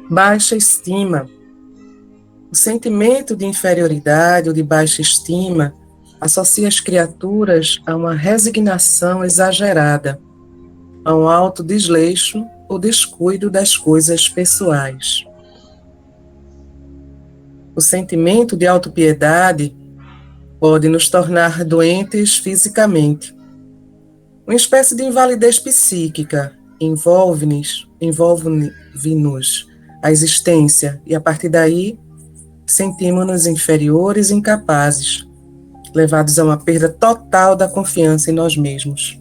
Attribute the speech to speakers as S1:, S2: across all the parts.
S1: Baixa estima. O sentimento de inferioridade ou de baixa estima associa as criaturas a uma resignação exagerada, a um alto desleixo ou descuido das coisas pessoais. O sentimento de autopiedade pode nos tornar doentes fisicamente. Uma espécie de invalidez psíquica envolve-nos a existência e, a partir daí, sentimos-nos inferiores e incapazes, levados a uma perda total da confiança em nós mesmos.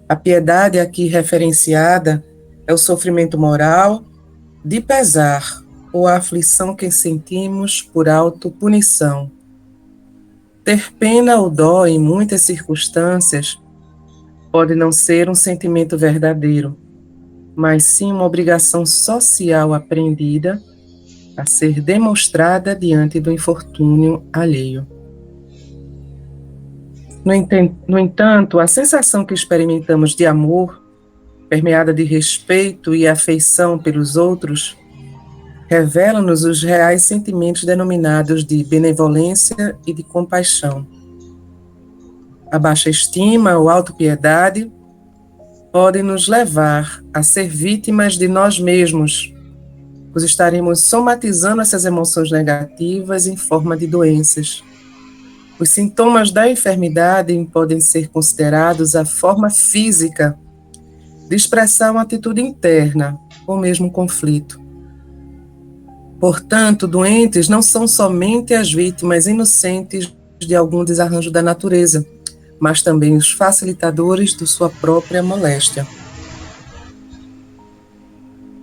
S1: A piedade aqui referenciada é o sofrimento moral de pesar ou a aflição que sentimos por autopunição. Ter pena ou dó em muitas circunstâncias pode não ser um sentimento verdadeiro, mas sim uma obrigação social aprendida a ser demonstrada diante do infortúnio alheio. No entanto, a sensação que experimentamos de amor, permeada de respeito e afeição pelos outros, revela-nos os reais sentimentos denominados de benevolência e de compaixão. A baixa estima ou autopiedade podem nos levar a ser vítimas de nós mesmos, pois estaremos somatizando essas emoções negativas em forma de doenças. Os sintomas da enfermidade podem ser considerados a forma física de expressar uma atitude interna ou mesmo um conflito. Portanto, doentes não são somente as vítimas inocentes de algum desarranjo da natureza, mas também os facilitadores de sua própria moléstia.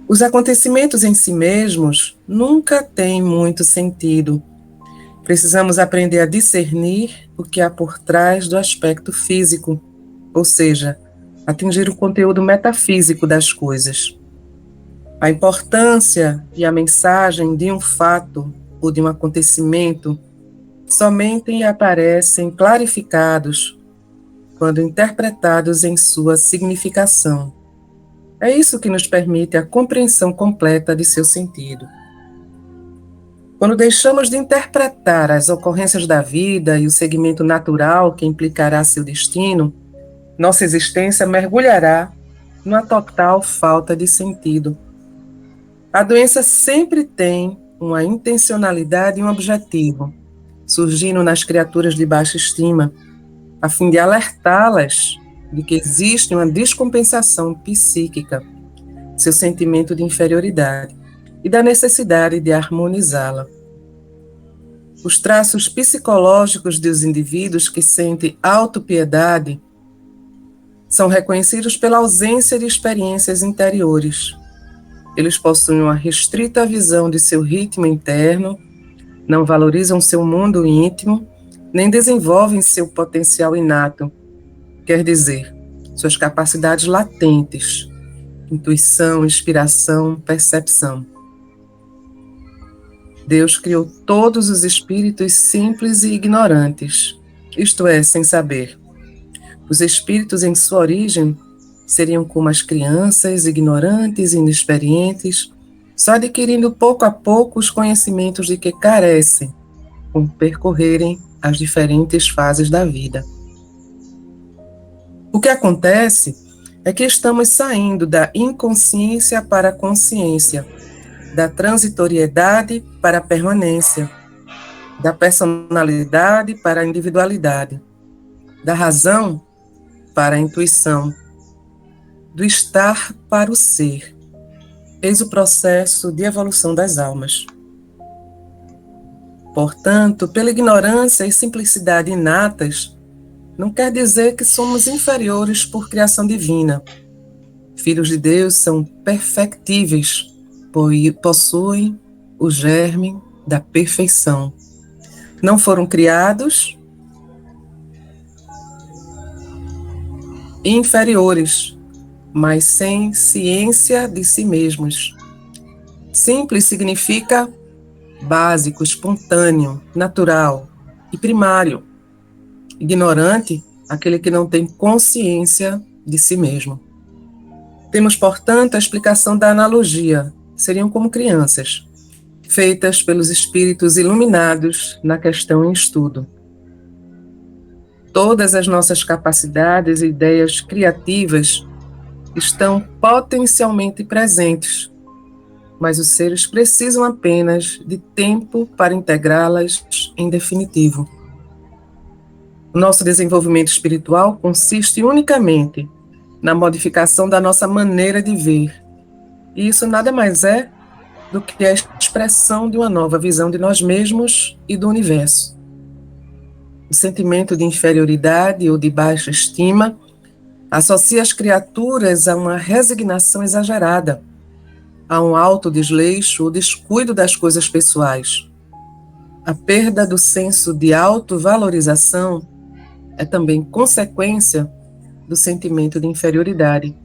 S1: Os acontecimentos em si mesmos nunca têm muito sentido. Precisamos aprender a discernir o que há por trás do aspecto físico, ou seja, atingir o conteúdo metafísico das coisas. A importância e a mensagem de um fato ou de um acontecimento somente aparecem clarificados quando interpretados em sua significação. É isso que nos permite a compreensão completa de seu sentido. Quando deixamos de interpretar as ocorrências da vida e o segmento natural que implicará seu destino, nossa existência mergulhará numa total falta de sentido. A doença sempre tem uma intencionalidade e um objetivo, surgindo nas criaturas de baixa estima, a fim de alertá-las de que existe uma descompensação psíquica, seu sentimento de inferioridade, e da necessidade de harmonizá-la. Os traços psicológicos dos indivíduos que sentem autopiedade são reconhecidos pela ausência de experiências interiores. Eles possuem uma restrita visão de seu ritmo interno, não valorizam seu mundo íntimo, nem desenvolvem seu potencial inato, quer dizer, suas capacidades latentes, intuição, inspiração, percepção. Deus criou todos os espíritos simples e ignorantes, isto é, sem saber. Os espíritos em sua origem seriam como as crianças, ignorantes e inexperientes, só adquirindo pouco a pouco os conhecimentos de que carecem, com percorrerem as diferentes fases da vida. O que acontece é que estamos saindo da inconsciência para a consciência, da transitoriedade para a permanência, da personalidade para a individualidade, da razão para a intuição, do estar para o ser. Eis o processo de evolução das almas. Portanto, pela ignorância e simplicidade inatas, não quer dizer que somos inferiores por criação divina. Filhos de Deus são perfectíveis, pois possuem o germe da perfeição. Não foram criados inferiores, mas sem ciência de si mesmos. Simples significa básico, espontâneo, natural e primário. Ignorante, aquele que não tem consciência de si mesmo. Temos, portanto, a explicação da analogia seriam como crianças, feitas pelos espíritos iluminados na questão em estudo. Todas as nossas capacidades e ideias criativas estão potencialmente presentes, mas os seres precisam apenas de tempo para integrá-las em definitivo. O nosso desenvolvimento espiritual consiste unicamente na modificação da nossa maneira de ver, e isso nada mais é do que a expressão de uma nova visão de nós mesmos e do universo. O sentimento de inferioridade ou de baixa estima associa as criaturas a uma resignação exagerada, a um autodesleixo ou descuido das coisas pessoais. A perda do senso de autovalorização é também consequência do sentimento de inferioridade,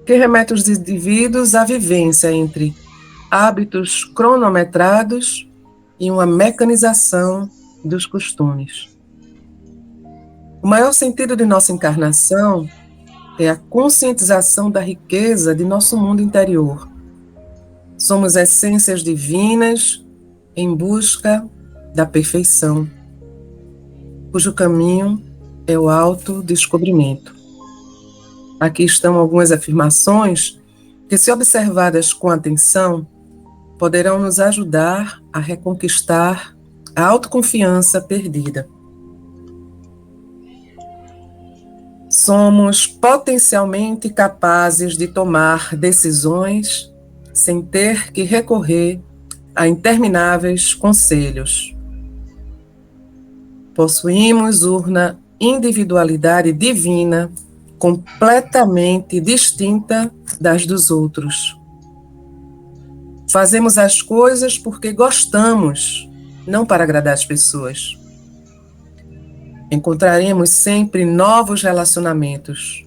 S1: que remete os indivíduos à vivência entre hábitos cronometrados e uma mecanização dos costumes. O maior sentido de nossa encarnação é a conscientização da riqueza de nosso mundo interior. Somos essências divinas em busca da perfeição, cujo caminho é o autodescobrimento. Aqui estão algumas afirmações que, se observadas com atenção, poderão nos ajudar a reconquistar a autoconfiança perdida. Somos potencialmente capazes de tomar decisões sem ter que recorrer a intermináveis conselhos. Possuímos uma individualidade divina completamente distinta das dos outros. Fazemos as coisas porque gostamos, não para agradar as pessoas. Encontraremos sempre novos relacionamentos.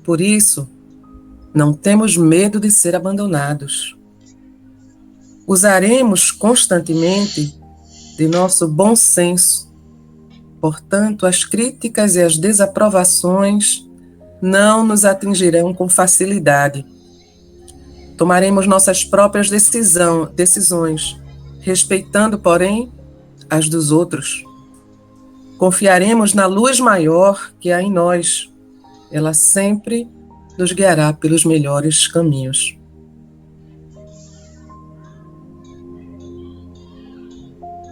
S1: Por isso, não temos medo de ser abandonados. Usaremos constantemente de nosso bom senso. Portanto, as críticas e as desaprovações não nos atingirão com facilidade. Tomaremos nossas próprias decisões, respeitando, porém, as dos outros. Confiaremos na luz maior que há em nós. Ela sempre nos guiará pelos melhores caminhos.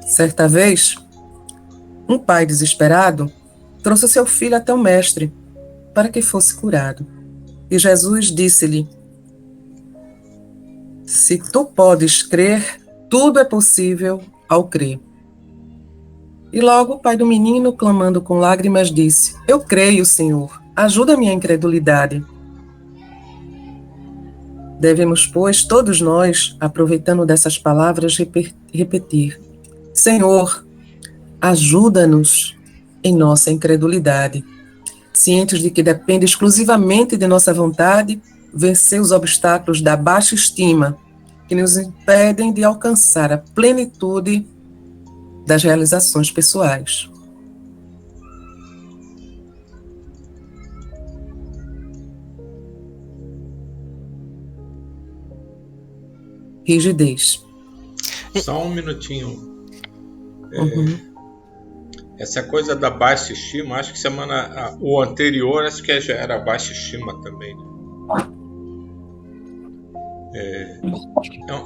S1: Certa vez, um pai desesperado trouxe seu filho até o mestre para que fosse curado. E Jesus disse-lhe: se tu podes crer, tudo é possível ao crer. E logo o pai do menino, clamando com lágrimas, disse: eu creio, Senhor, ajuda a minha incredulidade. Devemos, pois, todos nós, aproveitando dessas palavras, repetir: Senhor, ajuda-nos em nossa incredulidade, cientes de que depende exclusivamente de nossa vontade vencer os obstáculos da baixa estima que nos impedem de alcançar a plenitude das realizações pessoais. Rigidez.
S2: Só um minutinho. Essa coisa da baixa estima, acho que semana o anterior, acho que já era baixa estima também.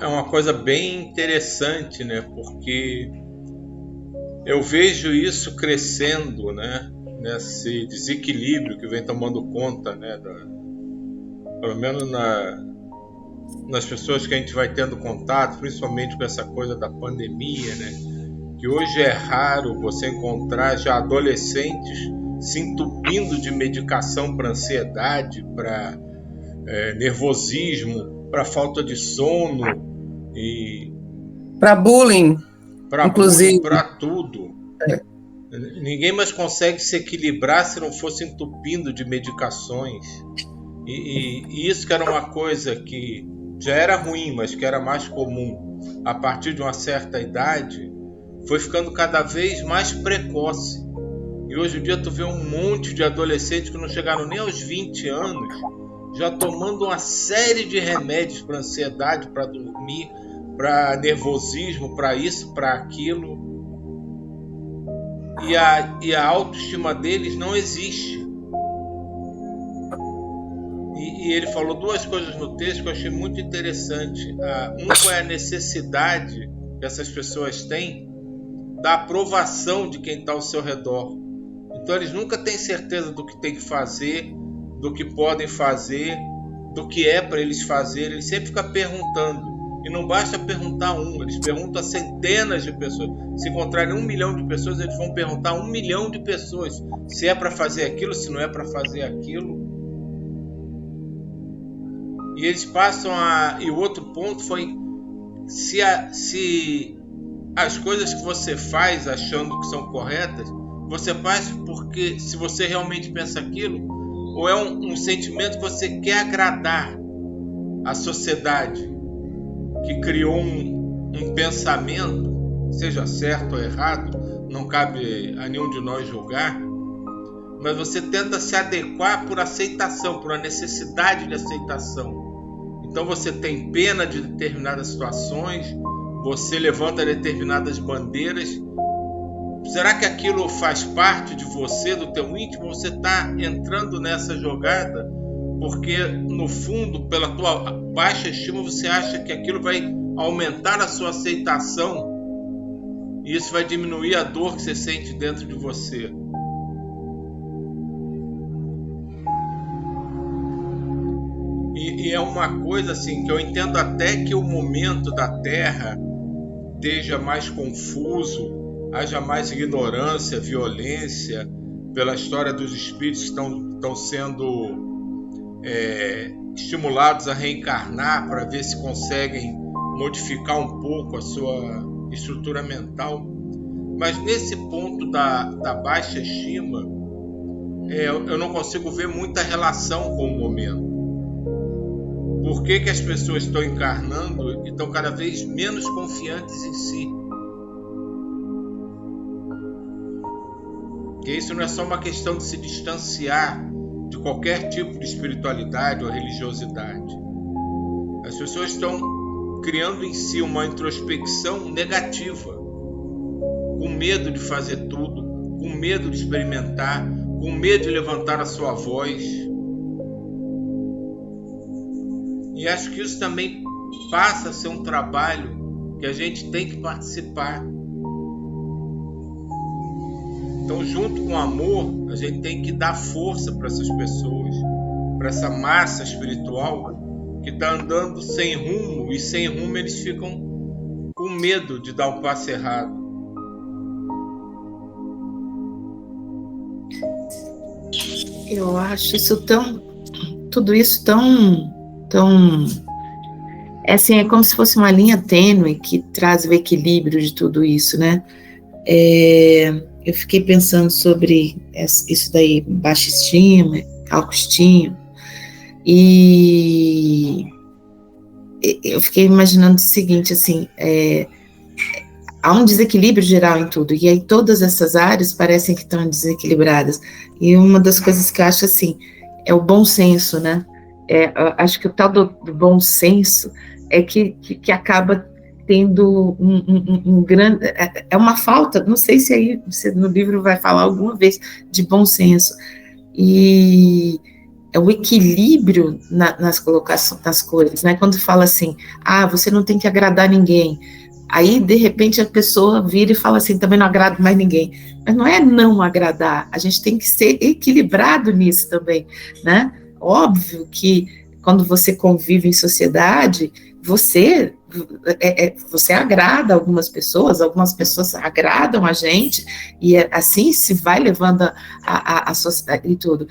S2: É uma coisa bem interessante, né? Porque eu vejo isso crescendo, né? Nesse desequilíbrio que vem tomando conta, né? Pelo menos nas pessoas que a gente vai tendo contato, principalmente com essa coisa da pandemia, né? Que hoje é raro você encontrar já adolescentes se entupindo de medicação para ansiedade, para nervosismo, para falta de sono e
S1: para bullying, inclusive,
S2: para tudo. Ninguém mais consegue se equilibrar se não fosse entupindo de medicações. E isso que era uma coisa que já era ruim, mas que era mais comum a partir de uma certa idade, foi ficando cada vez mais precoce. E hoje em dia tu vê um monte de adolescentes que não chegaram nem aos 20 anos, já tomando uma série de remédios para ansiedade, para dormir, para nervosismo, para isso, para aquilo. E a autoestima deles não existe. E ele falou duas coisas no texto que eu achei muito interessante. Um foi a necessidade que essas pessoas têm da aprovação de quem está ao seu redor. Então eles nunca têm certeza do que tem que fazer, do que podem fazer, do que é para eles fazerem. Eles sempre ficam perguntando. E não basta perguntar eles perguntam a centenas de pessoas. Se encontrarem 1 milhão de pessoas, eles vão perguntar a 1 milhão de pessoas se é para fazer aquilo, se não é para fazer aquilo. E eles passam E o outro ponto foi se as coisas que você faz achando que são corretas, você faz porque se você realmente pensa aquilo, ou é um sentimento que você quer agradar a sociedade, que criou um pensamento, seja certo ou errado, não cabe a nenhum de nós julgar, mas você tenta se adequar por aceitação, por uma necessidade de aceitação. Então você tem pena de determinadas situações, você levanta determinadas bandeiras. Será que aquilo faz parte de você, do teu íntimo? Você está entrando nessa jogada porque, no fundo, pela tua baixa estima, você acha que aquilo vai aumentar a sua aceitação e isso vai diminuir a dor que você sente dentro de você. E é uma coisa assim que eu entendo até que o momento da Terra esteja mais confuso, haja mais ignorância, violência, pela história dos espíritos que estão sendo estimulados a reencarnar para ver se conseguem modificar um pouco a sua estrutura mental. Mas nesse ponto da baixa estima, eu não consigo ver muita relação com o momento. Por que as pessoas estão encarnando e estão cada vez menos confiantes em si? Porque isso não é só uma questão de se distanciar de qualquer tipo de espiritualidade ou religiosidade. As pessoas estão criando em si uma introspecção negativa, com medo de fazer tudo, com medo de experimentar, com medo de levantar a sua voz. E acho que isso também passa a ser um trabalho que a gente tem que participar. Então, junto com o amor, a gente tem que dar força para essas pessoas, para essa massa espiritual que está andando sem rumo, e sem rumo eles ficam com medo de dar um passo errado.
S3: Eu acho tudo isso tão assim, é como se fosse uma linha tênue que traz o equilíbrio de tudo isso, né? Eu fiquei pensando sobre isso daí, baixa estima, autoestima, e eu fiquei imaginando o seguinte, assim, há um desequilíbrio geral em tudo, e aí todas essas áreas parecem que estão desequilibradas, e uma das coisas que eu acho, assim, é o bom senso, né? Acho que o tal do bom senso é que acaba tendo um grande... É uma falta, não sei se aí você no livro vai falar alguma vez de bom senso, e é o equilíbrio nas colocações das coisas, né? Quando fala assim, você não tem que agradar ninguém, aí de repente a pessoa vira e fala assim, também não agrado mais ninguém, mas não é não agradar, a gente tem que ser equilibrado nisso também, né? Óbvio que quando você convive em sociedade, você agrada algumas pessoas agradam a gente, e assim se vai levando a sociedade e tudo.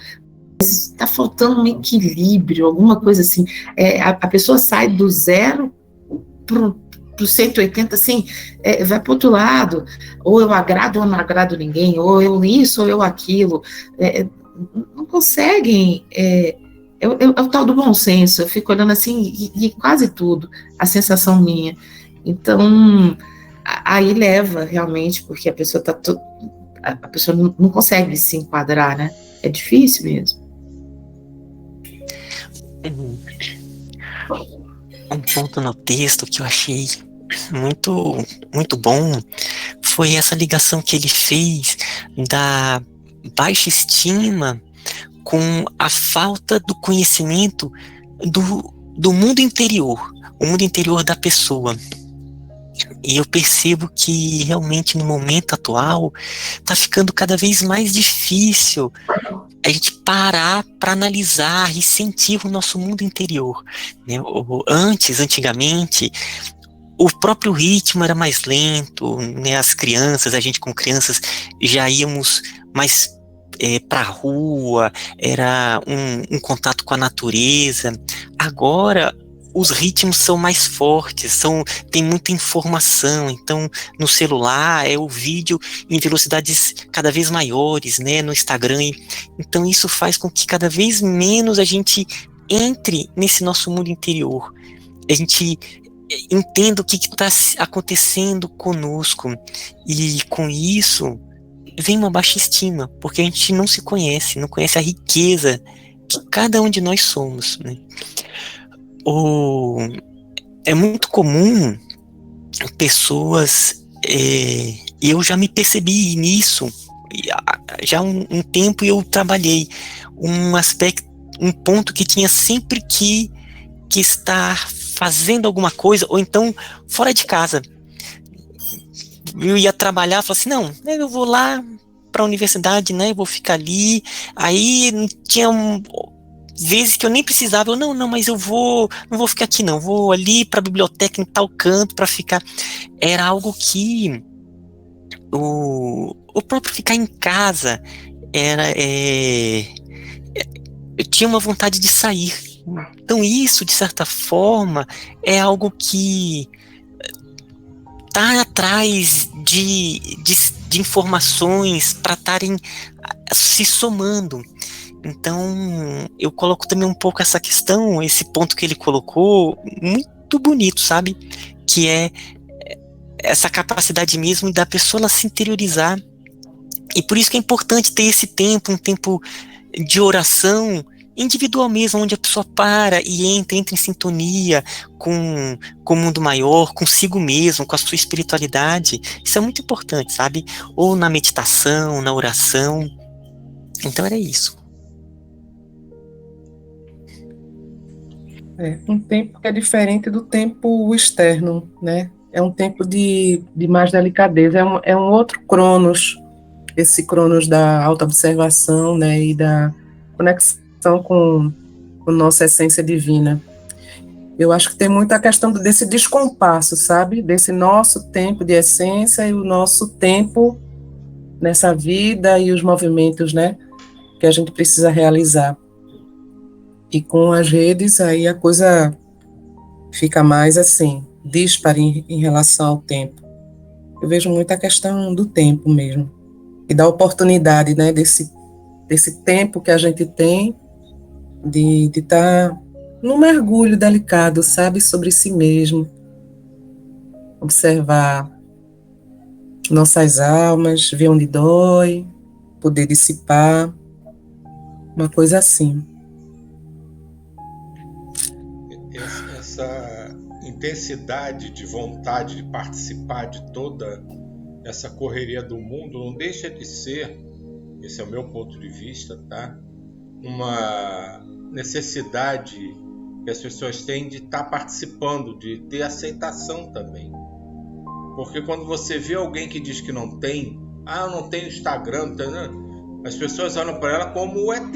S3: Está faltando um equilíbrio, alguma coisa assim. A pessoa sai do 0 para o 180, assim, vai para o outro lado, ou eu agrado ou não agrado ninguém, ou eu isso ou eu aquilo. Não conseguem. É o tal do bom senso. Eu fico olhando assim, e quase tudo, a sensação minha. Então, aí leva realmente, porque a pessoa a pessoa não consegue se enquadrar, né? É difícil mesmo.
S4: Um um ponto no texto que eu achei muito, muito bom foi essa ligação que ele fez da baixa estima com a falta do conhecimento do mundo interior, o mundo interior da pessoa. E eu percebo que realmente no momento atual está ficando cada vez mais difícil a gente parar para analisar e sentir o nosso mundo interior, né? Antigamente, o próprio ritmo era mais lento, né? A gente como crianças já íamos mais para a rua, era um contato com a natureza. Agora, os ritmos são mais fortes, tem muita informação, então no celular é o vídeo em velocidades cada vez maiores, né, no Instagram, então isso faz com que cada vez menos a gente entre nesse nosso mundo interior, a gente entenda o que está acontecendo conosco, e com isso vem uma baixa estima, porque a gente não se conhece, não conhece a riqueza que cada um de nós somos, né? É muito comum pessoas, eu já me percebi nisso, já há um tempo eu trabalhei um ponto que tinha sempre que estar fazendo alguma coisa, ou então fora de casa. Eu ia trabalhar, falava assim, não, eu vou lá para a universidade, né, eu vou ficar ali, aí tinha vezes que eu nem precisava, mas eu não vou ficar aqui não, vou ali para a biblioteca em tal canto para ficar. Era algo que o próprio ficar em casa eu tinha uma vontade de sair. Então isso, de certa forma, é algo que está atrás de informações para estarem se somando. Então, eu coloco também um pouco essa questão, esse ponto que ele colocou, muito bonito, sabe? Que é essa capacidade mesmo da pessoa ela se interiorizar. E por isso que é importante ter esse tempo, um tempo de oração individual mesmo, onde a pessoa para e entra em sintonia com o mundo maior, consigo mesmo, com a sua espiritualidade. Isso é muito importante, sabe? Ou na meditação, na oração. Então era isso.
S1: Um tempo que é diferente do tempo externo, né? É um tempo de mais delicadeza, é um outro cronos, esse cronos da autoobservação, né, e da conexão com nossa essência divina. Eu acho que tem muita questão desse descompasso, sabe? Desse nosso tempo de essência e o nosso tempo nessa vida e os movimentos, né, que a gente precisa realizar. E com as redes, aí a coisa fica mais assim, dispara em relação ao tempo. Eu vejo muita questão do tempo mesmo, e da oportunidade, né, desse tempo que a gente tem de estar num mergulho delicado, sabe, sobre si mesmo, observar nossas almas, ver onde dói, poder dissipar, uma coisa assim.
S2: Essa intensidade de vontade de participar de toda essa correria do mundo não deixa de ser, esse é o meu ponto de vista, tá? Uma necessidade que as pessoas têm de estar participando, de ter aceitação também. Porque quando você vê alguém que diz que não tem, eu não tenho Instagram, não tenho, as pessoas olham para ela como o ET.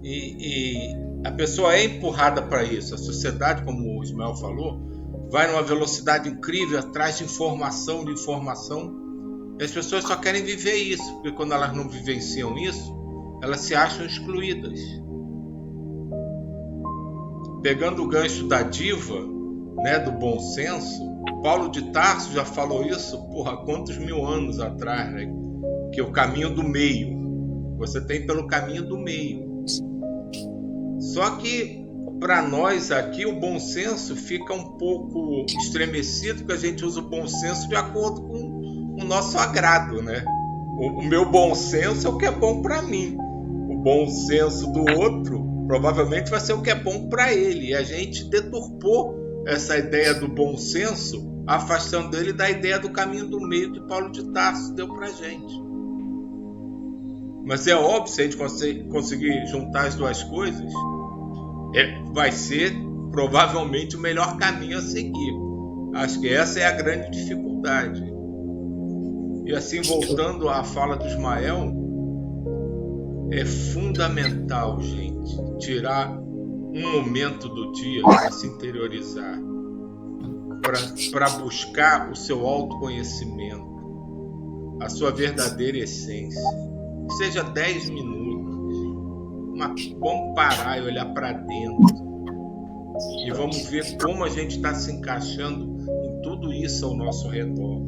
S2: E a pessoa é empurrada para isso. A sociedade, como o Ismael falou, vai numa velocidade incrível atrás de informação, e as pessoas só querem viver isso, porque quando elas não vivenciam isso, elas se acham excluídas. Pegando o gancho da diva, né, do bom senso, Paulo de Tarso já falou isso, há quantos mil anos atrás, né, que é o caminho do meio. Você tem pelo caminho do meio. Só que para nós aqui o bom senso fica um pouco estremecido, porque a gente usa o bom senso de acordo com o nosso agrado, né? O meu bom senso é o que é bom para mim. O bom senso do outro, provavelmente vai ser o que é bom para ele. E a gente deturpou essa ideia do bom senso, afastando ele da ideia do caminho do meio que Paulo de Tarso deu para a gente. Mas é óbvio, se a gente conseguir juntar as duas coisas, vai ser provavelmente o melhor caminho a seguir. Acho que essa é a grande dificuldade. E assim, voltando à fala do Ismael, é fundamental, gente, tirar um momento do dia para se interiorizar, para buscar o seu autoconhecimento, a sua verdadeira essência. Seja 10 minutos, vamos parar e olhar para dentro e vamos ver como a gente está se encaixando em tudo isso ao nosso redor.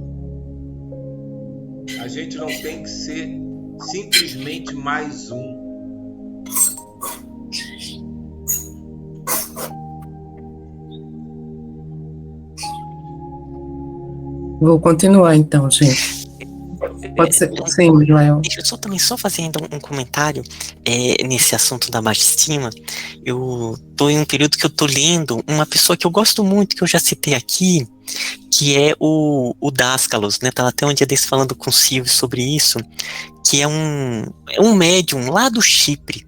S2: A gente não tem que ser simplesmente mais um.
S1: Vou continuar então, gente. Pode ser, sim, Joel.
S4: Deixa eu também fazer ainda um comentário nesse assunto da baixa estima. Eu estou em um período que eu estou lendo uma pessoa que eu gosto muito, que eu já citei aqui, que é o Dáskalos, né? Estava até um dia desse falando com o Silvio sobre isso, que é um médium lá do Chipre.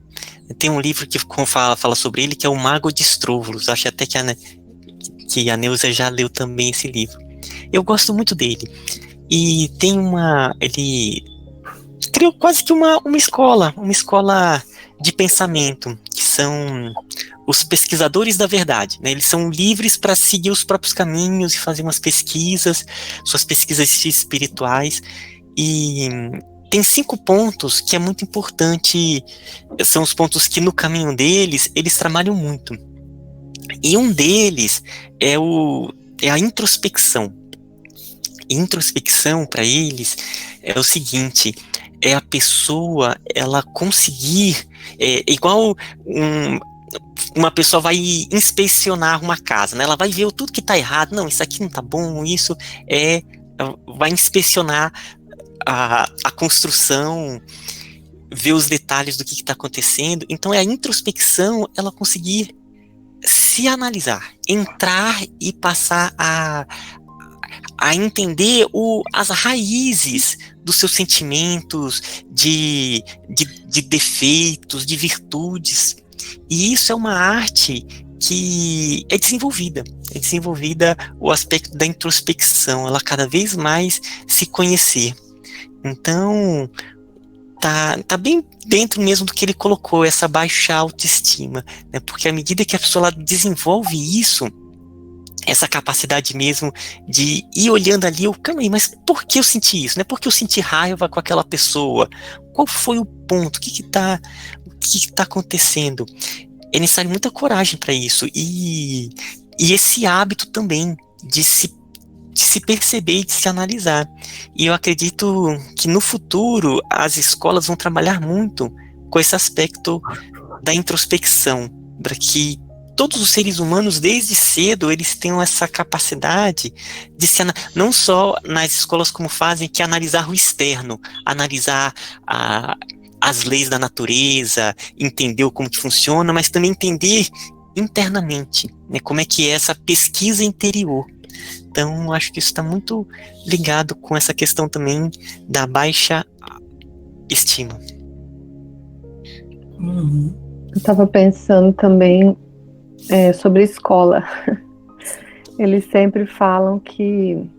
S4: Tem um livro que fala sobre ele, que é o Mago de Estróvulos. Acho até que a Neuza já leu também esse livro. Eu gosto muito dele. E tem ele criou quase que uma escola de pensamento, que são os pesquisadores da verdade, né? Eles são livres para seguir os próprios caminhos e fazer suas pesquisas espirituais, e tem 5 pontos que é muito importante, são os pontos que no caminho deles, eles trabalham muito, e um deles é a introspecção. Introspecção para eles é o seguinte: é a pessoa, ela conseguir, igual uma pessoa vai inspecionar uma casa, né? Ela vai ver tudo que está errado, não, isso aqui não está bom, isso vai inspecionar a construção, ver os detalhes do que está acontecendo. Então é a introspecção, ela conseguir se analisar, entrar e passar a entender as raízes dos seus sentimentos, de defeitos, de virtudes. E isso é uma arte que é desenvolvida o aspecto da introspecção, ela cada vez mais se conhecer. Então, tá bem dentro mesmo do que ele colocou, essa baixa autoestima, né? Porque à medida que a pessoa ela desenvolve isso, essa capacidade mesmo de ir olhando ali, calma aí, mas por que eu senti isso, né? Por que eu senti raiva com aquela pessoa? Qual foi o ponto? O que tá acontecendo? É necessário muita coragem para isso, e esse hábito também de se perceber e de se analisar. E eu acredito que no futuro as escolas vão trabalhar muito com esse aspecto da introspecção, para que todos os seres humanos, desde cedo, eles tenham essa capacidade de não só nas escolas como fazem, que é analisar o externo, analisar as leis da natureza, entender como que funciona, mas também entender internamente, né, como é que é essa pesquisa interior. Então, acho que isso está muito ligado com essa questão também da baixa estima.
S5: Eu estava pensando também sobre escola. Eles sempre falam que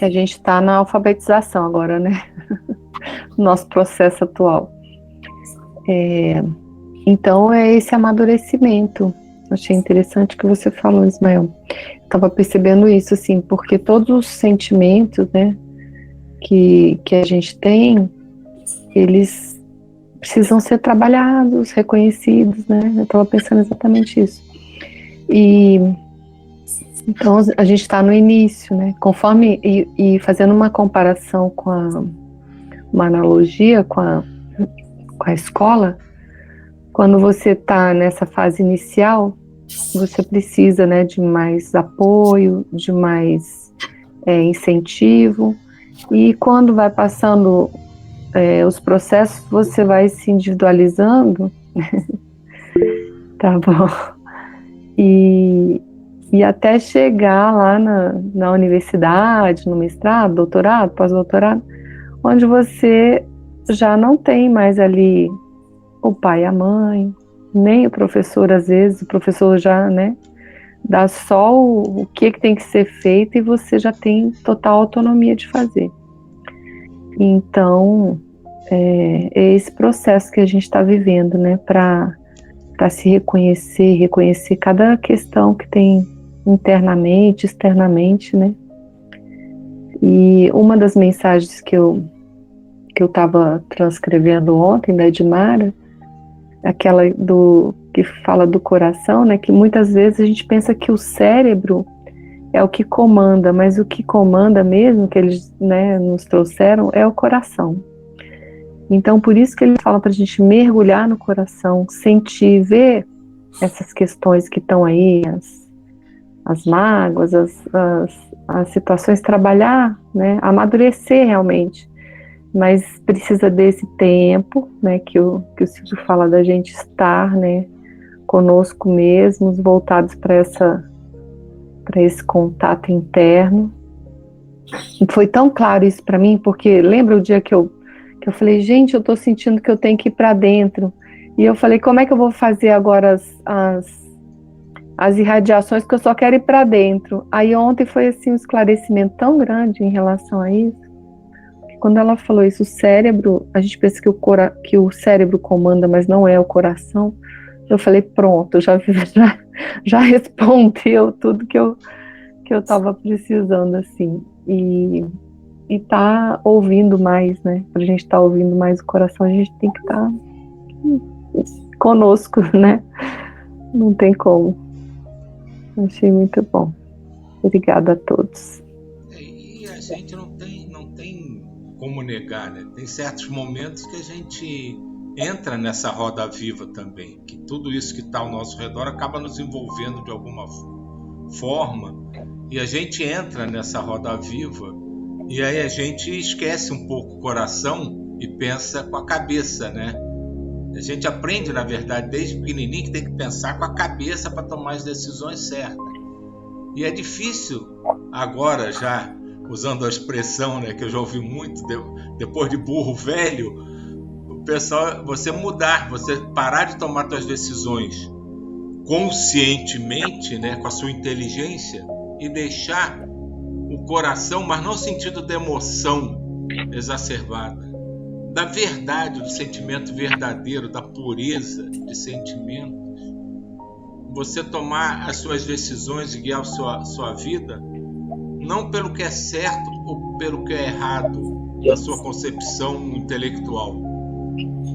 S5: a gente está na alfabetização agora, né? Nosso processo atual. Então é esse amadurecimento. Achei interessante que você falou, Ismael. Estava percebendo isso, assim, porque todos os sentimentos, né, que a gente tem, eles precisam ser trabalhados, reconhecidos, né? Eu estava pensando exatamente isso. E então a gente está no início, né? Conforme e fazendo uma comparação uma analogia com a escola, quando você está nessa fase inicial, você precisa, né, de mais apoio, de mais incentivo, e quando vai passando os processos você vai se individualizando, tá bom, e até chegar lá na universidade, no mestrado, doutorado, pós-doutorado, onde você já não tem mais ali o pai e a mãe, nem o professor, às vezes, o professor já, né, dá só o que tem que ser feito e você já tem total autonomia de fazer. Então, é esse processo que a gente está vivendo, né, para se reconhecer cada questão que tem internamente, externamente, né. E uma das mensagens que eu estava transcrevendo ontem da Edmara, aquela que fala do coração, né, que muitas vezes a gente pensa que o cérebro é o que comanda, mas o que comanda mesmo, que eles, né, nos trouxeram, é o coração. Então, por isso que ele fala para a gente mergulhar no coração, sentir, ver essas questões que estão aí, as mágoas, as situações, trabalhar, né, amadurecer realmente. Mas precisa desse tempo, né, que o Silvio fala da gente estar, né, conosco mesmos, voltados para esse contato interno. E foi tão claro isso para mim, porque lembra o dia que eu falei, gente, eu estou sentindo que eu tenho que ir para dentro. E eu falei, como é que eu vou fazer agora as irradiações, que eu só quero ir para dentro. Aí ontem foi assim um esclarecimento tão grande em relação a isso. Quando ela falou isso, o cérebro, a gente pensa que o cérebro comanda, mas não é o coração. Eu falei, pronto, já respondeu tudo que eu estava precisando, assim. E tá ouvindo mais, né? Pra gente estar ouvindo mais o coração, a gente tem que estar conosco, né? Não tem como. Achei muito bom. Obrigada a todos.
S2: E a gente não tem como negar, né? Tem certos momentos que a gente entra nessa roda viva também, que tudo isso que está ao nosso redor acaba nos envolvendo de alguma forma, e a gente entra nessa roda viva, e aí a gente esquece um pouco o coração e pensa com a cabeça, né? A gente aprende, na verdade, desde pequenininho, que tem que pensar com a cabeça para tomar as decisões certas. E é difícil agora, já usando a expressão, né, que eu já ouvi muito, depois de burro velho, o pessoal, você mudar, você parar de tomar suas decisões conscientemente, né, com a sua inteligência, e deixar o coração, mas não no sentido da emoção exacerbada, da verdade, do sentimento verdadeiro, da pureza de sentimentos, você tomar as suas decisões e guiar a sua vida, não pelo que é certo ou pelo que é errado na sua concepção intelectual,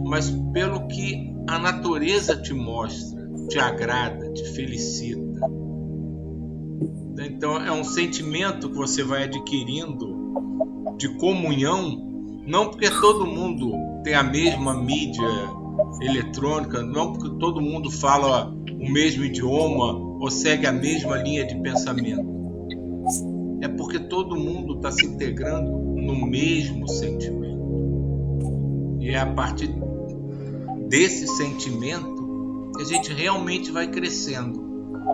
S2: mas pelo que a natureza te mostra, te agrada, te felicita. Então é um sentimento que você vai adquirindo de comunhão, não porque todo mundo tem a mesma mídia eletrônica, não porque todo mundo fala o mesmo idioma ou segue a mesma linha de pensamento. É porque todo mundo está se integrando no mesmo sentimento. E é a partir desse sentimento que a gente realmente vai crescendo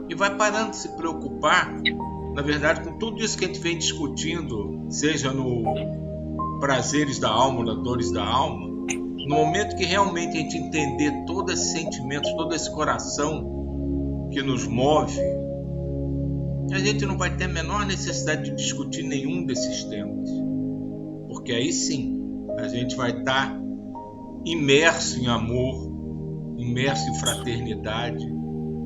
S2: e vai parando de se preocupar, na verdade, com tudo isso que a gente vem discutindo, seja no Prazeres da Alma ou na Dores da Alma. No momento que realmente a gente entender todos esses sentimentos, todo esse coração que nos move, a gente não vai ter a menor necessidade de discutir nenhum desses temas, porque aí sim a gente vai estar imerso em amor, imerso em fraternidade,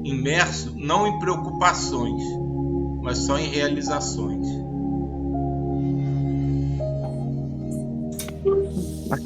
S2: imerso não em preocupações, mas só em realizações.